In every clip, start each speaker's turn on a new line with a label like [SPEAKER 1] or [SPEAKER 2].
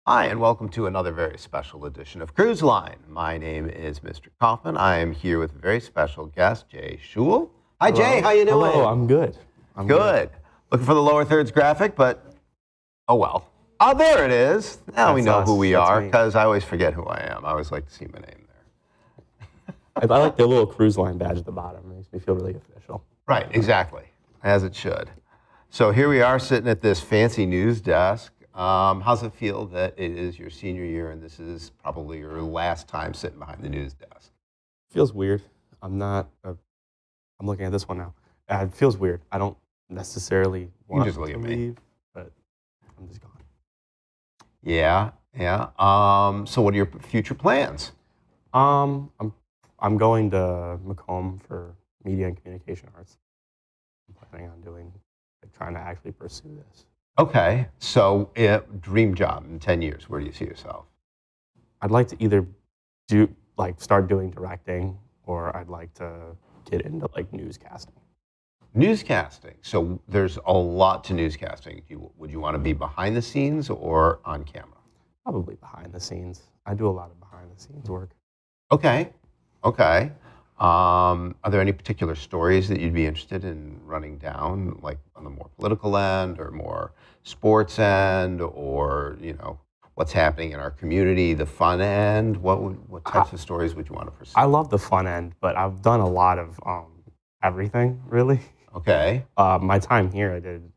[SPEAKER 1] Hi, and welcome to another very special edition of Cruise Line. My name is Mr. Kaufman. I am here with a very special guest, JaySchuel. Hi, Jay.
[SPEAKER 2] Hello.
[SPEAKER 1] How you doing?
[SPEAKER 2] Hello, I'm good.
[SPEAKER 1] Good. Looking for the lower thirds graphic, but oh well. Oh, there it is. Now we
[SPEAKER 2] That's
[SPEAKER 1] know who
[SPEAKER 2] us.
[SPEAKER 1] we
[SPEAKER 2] That's
[SPEAKER 1] are
[SPEAKER 2] me.
[SPEAKER 1] because I always forget who I am. I always like to see my name there.
[SPEAKER 2] I like the little cruise line badge at the bottom. It makes me feel really official.
[SPEAKER 1] Right, exactly, as it should. So here we are sitting at this fancy news desk. How's it feel that it is your senior year and this is probably your last time sitting behind the news desk?
[SPEAKER 2] Feels weird. I'm not. I'm looking at this one now. It feels weird. I don't necessarily want
[SPEAKER 1] just look
[SPEAKER 2] to
[SPEAKER 1] at me.
[SPEAKER 2] leave, but I'm just gone.
[SPEAKER 1] Yeah, yeah. So what are your future plans?
[SPEAKER 2] I'm going to Macomb for media and communication arts. I'm planning on trying to actually pursue this.
[SPEAKER 1] Okay, so dream job in 10 years, where do you see yourself?
[SPEAKER 2] I'd like to either start doing directing, or I'd like to get into newscasting.
[SPEAKER 1] Newscasting. So there's a lot to newscasting. Would you want to be behind the scenes or on camera?
[SPEAKER 2] Probably behind the scenes. I do a lot of behind the scenes work.
[SPEAKER 1] Okay, okay. Are there any particular stories that you'd be interested in running down, like on the more political end or more sports end, or what's happening in our community, the fun end? What types of stories would you want to pursue?
[SPEAKER 2] I love the fun end, but I've done a lot of everything, really.
[SPEAKER 1] Okay.
[SPEAKER 2] My time here, I did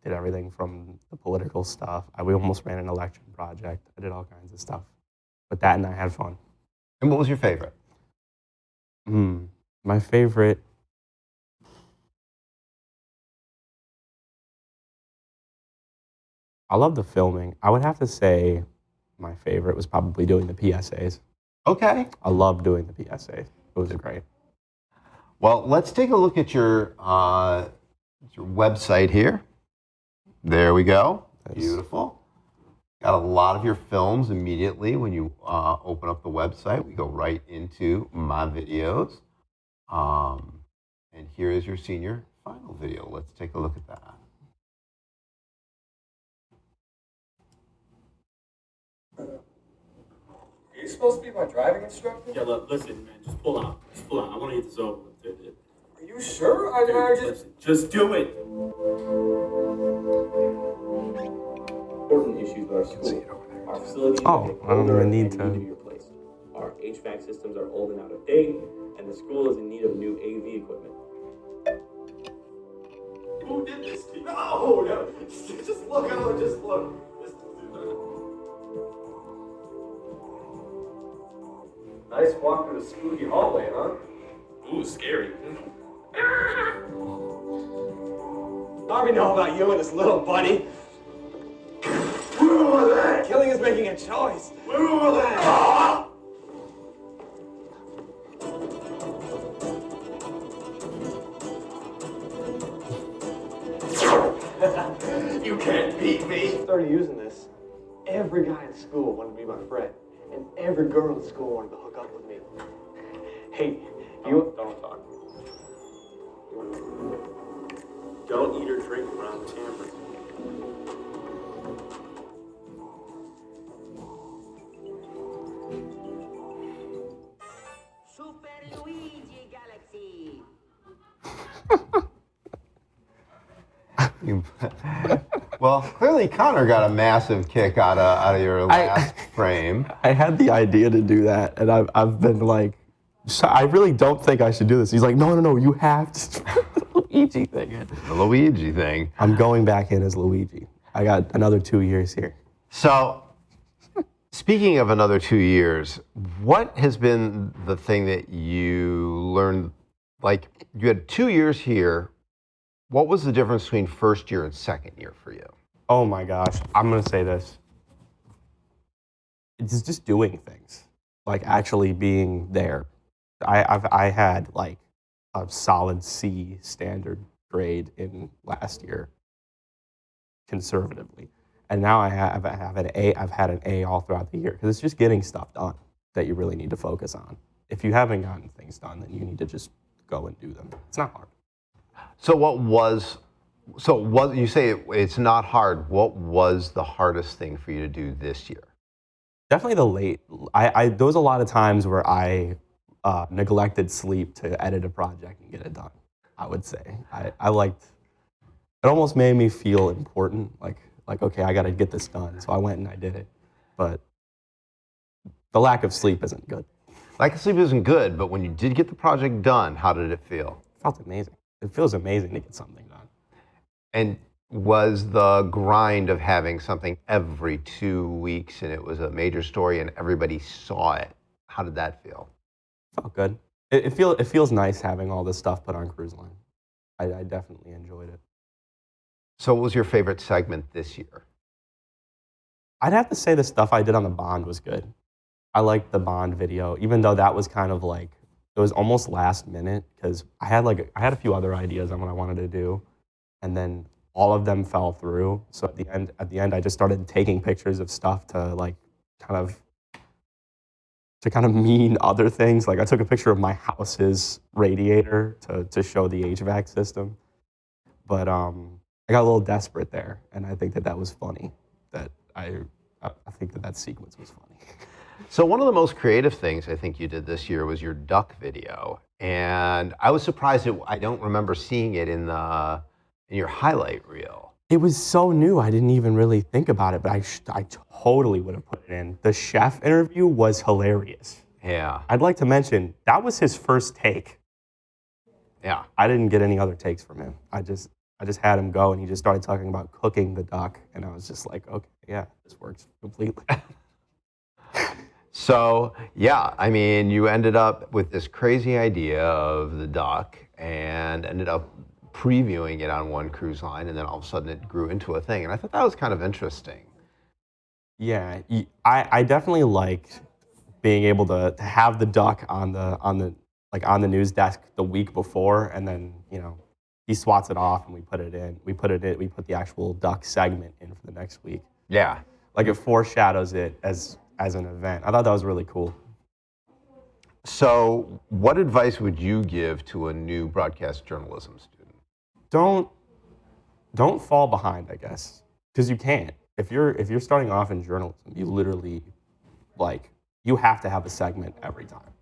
[SPEAKER 2] everything from the political stuff. We almost ran an election project. I did all kinds of stuff. But that and I had fun.
[SPEAKER 1] And what was your favorite?
[SPEAKER 2] My favorite. I love the filming. I would have to say my favorite was probably doing the PSAs.
[SPEAKER 1] Okay.
[SPEAKER 2] I love doing the PSAs. It was great.
[SPEAKER 1] Well, let's take a look at your website here. There we go.
[SPEAKER 2] Nice.
[SPEAKER 1] Beautiful. Got a lot of your films immediately when you open up the website. We go right into my videos. And here is your senior final video. Let's take a look at that.
[SPEAKER 3] Are you supposed to be my driving instructor?
[SPEAKER 4] Yeah, listen, man, just pull out. Just pull out. I want to get this over with, dude.
[SPEAKER 3] Are you sure? I just...
[SPEAKER 4] Listen, just do it.
[SPEAKER 5] Important issues with our school. Our facilities
[SPEAKER 2] Oh,
[SPEAKER 5] are getting
[SPEAKER 2] I don't
[SPEAKER 5] older
[SPEAKER 2] even need
[SPEAKER 5] and
[SPEAKER 2] to-
[SPEAKER 5] need to be replaced. Our HVAC systems are old and out of date, and the school is in need of new AV equipment.
[SPEAKER 4] Who did this to you?
[SPEAKER 3] No! Just look, just look. Nice walk through the spooky hallway, huh?
[SPEAKER 4] Ooh, scary.
[SPEAKER 3] I already know about you and this little bunny. Where was that? Killing is making a choice. Where was that? You can't beat me. I started using this. Every guy in school wanted to be my friend, and every girl in school wanted to hook up with me. Hey, you
[SPEAKER 4] Don't talk. Don't eat or drink around the cameras.
[SPEAKER 6] Super Luigi Galaxy.
[SPEAKER 1] Well, clearly Connor got a massive kick out of your last frame.
[SPEAKER 2] I had the idea to do that, and I've been like, I really don't think I should do this. He's like, no, you have to do the Luigi thing.
[SPEAKER 1] The Luigi thing.
[SPEAKER 2] I'm going back in as Luigi. I got another 2 years here.
[SPEAKER 1] So, speaking of another 2 years, what has been the thing that you learned? Like, you had 2 years here. What was the difference between first year and second year for you?
[SPEAKER 2] Oh my gosh, I'm gonna say this. It's just doing things, like actually being there. I had like a solid C standard grade in last year, conservatively, and now I have an A. I've had an A all throughout the year because it's just getting stuff done that you really need to focus on. If you haven't gotten things done, then you need to just go and do them. It's not hard.
[SPEAKER 1] So what was So what you say it's not hard. What was the hardest thing for you to do this year?
[SPEAKER 2] Definitely the late. There was a lot of times where I neglected sleep to edit a project and get it done. I would say I liked. It almost made me feel important. Like okay, I got to get this done. So I went and I did it. But the lack of sleep isn't good.
[SPEAKER 1] Lack of sleep isn't good, but when you did get the project done, how did it feel?
[SPEAKER 2] It felt amazing. It feels amazing to get something done.
[SPEAKER 1] And was the grind of having something every 2 weeks and it was a major story and everybody saw it, how did that feel?
[SPEAKER 2] It felt good. It feels nice having all this stuff put on Cruise Line. I definitely enjoyed it.
[SPEAKER 1] So what was your favorite segment this year?
[SPEAKER 2] I'd have to say the stuff I did on the Bond was good. I liked the Bond video, even though that was kind of like, it was almost last minute because I had a few other ideas on what I wanted to do, and then all of them fell through. So at the end, I just started taking pictures of stuff to like kind of mean other things. Like I took a picture of my house's radiator to show the HVAC system, but I got a little desperate there, and I think that was funny. That I think that sequence was funny.
[SPEAKER 1] So one of the most creative things I think you did this year was your duck video, and I was surprised I don't remember seeing it in your highlight reel.
[SPEAKER 2] It was so new, I didn't even really think about it, but I totally would have put it in. The chef interview was hilarious.
[SPEAKER 1] Yeah,
[SPEAKER 2] I'd like to mention that was his first take.
[SPEAKER 1] yeah.
[SPEAKER 2] I didn't get any other takes from him. I just had him go, and he just started talking about cooking the duck, and I was just like, okay, yeah, this works completely.
[SPEAKER 1] So, yeah, I mean, you ended up with this crazy idea of the duck and ended up previewing it on one cruise line, and then all of a sudden it grew into a thing. And I thought that was kind of interesting.
[SPEAKER 2] Yeah, I definitely liked being able to have the duck on the news desk the week before, and then he swats it off and we put it in. We put the actual duck segment in for the next week.
[SPEAKER 1] Yeah.
[SPEAKER 2] Like it foreshadows it as an event. I thought that was really cool.
[SPEAKER 1] So, what advice would you give to a new broadcast journalism student?
[SPEAKER 2] Don't fall behind, I guess, because you can't. If you're starting off in journalism, you literally you have to have a segment every time.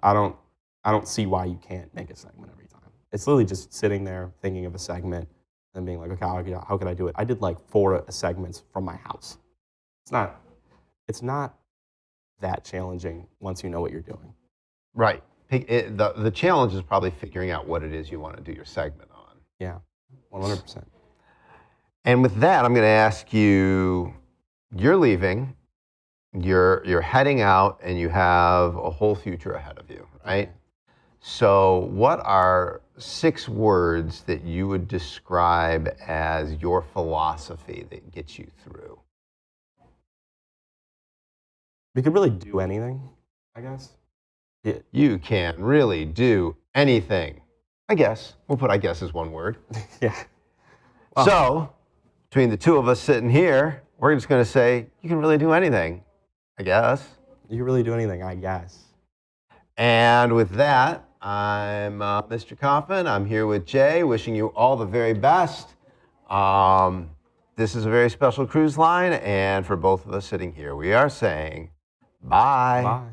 [SPEAKER 2] I don't see why you can't make a segment every time. It's literally just sitting there thinking of a segment and being like, okay, how could I do it? I did like 4 segments from my house. It's not that challenging once you know what you're doing.
[SPEAKER 1] Right. The challenge is probably figuring out what it is you want to do your segment on.
[SPEAKER 2] Yeah, 100%.
[SPEAKER 1] And with that, I'm going to ask you, you're leaving, you're heading out, and you have a whole future ahead of you, right?
[SPEAKER 2] Okay.
[SPEAKER 1] So what are 6 words that you would describe as your philosophy that gets you through?
[SPEAKER 2] We could really do anything, I guess. Yeah.
[SPEAKER 1] You can really do anything. I guess. We'll put I guess as one word.
[SPEAKER 2] Yeah.
[SPEAKER 1] So, between the two of us sitting here, we're just going to say, you can really do anything, I guess.
[SPEAKER 2] You can really do anything, I guess.
[SPEAKER 1] And with that, I'm Mr. Coffin. I'm here with Jay, wishing you all the very best. This is a very special cruise line, and for both of us sitting here, we are saying bye.
[SPEAKER 2] Bye.